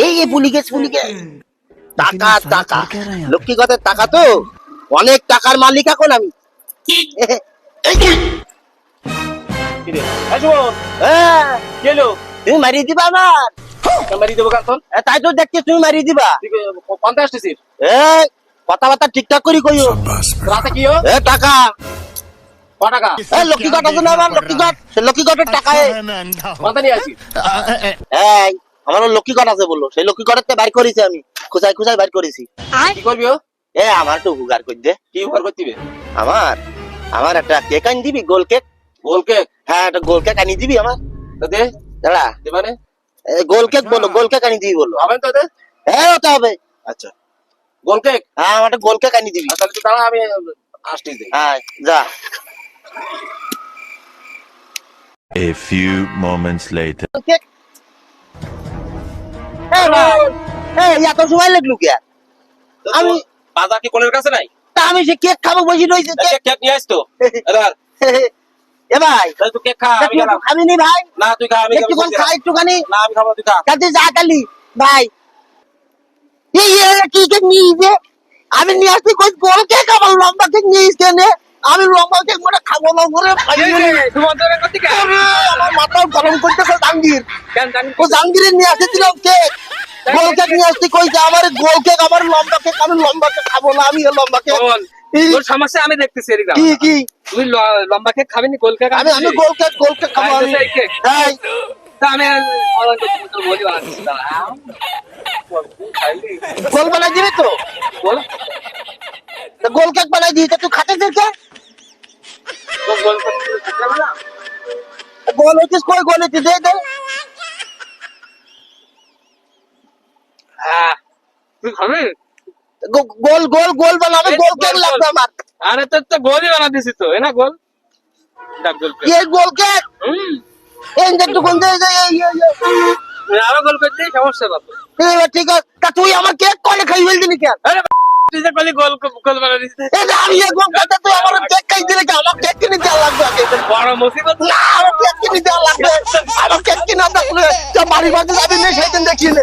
এই পুলিশ টাকা টাকা লক্ষ্মী কথার টাকা তো অনেক টাকার মালিক এখন আমি। হ্যাঁ, তুমি মারিয়ে দিবা আমার, তাই তো দেখছি তুমি মারিয়ে দিবা। কথাবার্তা ঠিকঠাক করি কইও। টাকা লক্ষ্মী ঘট আছে না আমার, লক্ষ্মী ঘটের টাকা আমার লক্ষ্মী ঘট আছে বললো, সেই লক্ষ্মী ঘটের বাইর করেছি আমি, খুঁজাই খুঁজাই বাইর করেছি। কি করবি? আমার একটু উপকার করে দে। কি উপকার করতে দিবে? আমার একটা কেক আনি দিবি, গোল কেক। গোল কেক? হ্যাঁ, একটা গোল কেক আনি দিবি আমার। তো দে দাঁড়া, মানে গোল কেক বলো, গোল কেক আনি দিবি বললো। হবে তো দে। হ্যাঁ, ওটা হবে। আচ্ছা, গোল কেক? হ্যাঁ, আমার একটা গোল কেক আনি দিবি। তাহলে তো দাঁড়া, আমি আসছি। হ্যাঁ, যা। A few moments later. Cake এত সময় লাগলো কি? আমি বাজার কি কোলের কাছে নাই? তা আমি সে কেক খাবো বসে রয়েছে। কেক নিয়ে আসতো। এ ভাই, তুই কেক খা, আমি গেলাম। খাবি নি ভাই? না তুই খা, আমি একটুখানি খা, একটুখানি। না আমি খাবো, তুই খা। কাজে যা কালি ভাই। এই কি কেক নিয়ে যে আমি নিয়ে আসছি, কই গোল কেক, আমার লম্বা কেক নিয়ে এসছে নে। আমি লম্বা কেক মানে খাবো না করে আমার মাথা গরম করতেছে জাহাঙ্গীর। ও জাহাঙ্গীরের নিয়ে আসছিলাম কেক, গোল কেক নিয়ে আসছি, কই যে আমার গোল কেক, আমার লম্বা কেক, আমি লম্বা কেক খাবো না, আমি লম্বা কেক। তোর সমস্যা আমি দেখতেছি এদিকে। কি কি তুই লম্বা কেক খাবি নি? গোল কেক? আমি গোল কেক খাবো আমি। হ্যাঁ, তা আমি বলি বানাচ্ছি, গোল বানাই দিবি তো? গোল গোল কেক বানাই দিই, তুই খাতে দেখে গোল গোল হইতিস, কই গোল হইতিস, দে দে। তুই খাবি? গোল গোল গোল বানাবে, গোল কেক লাগবে আমার। আরে তোর তো গোলই বানা দিছি তো, এ না গোল। ডাক গোল কেক। এই গোল কেক এই একটু কোন দে আরো গোল করতে সমস্যা বাপ। ঠিক আছে, তা তুই আমার কেক কলে খাই ফেলছিলি কেন? আরে তুই যে কলি গোল গোল বানা দিছিস। আমি গোল কেক, তুই আমার কেক খাই দিলি কেন? আমার কেক কিনে দেওয়া লাগবে আগে। বড় মুসিবত। না, আমার কেক কিনে দেওয়া লাগবে। আমার কেক কিনা থাকলে বাড়ি বাড়ি যাবি না, সেদিন দেখিয়ে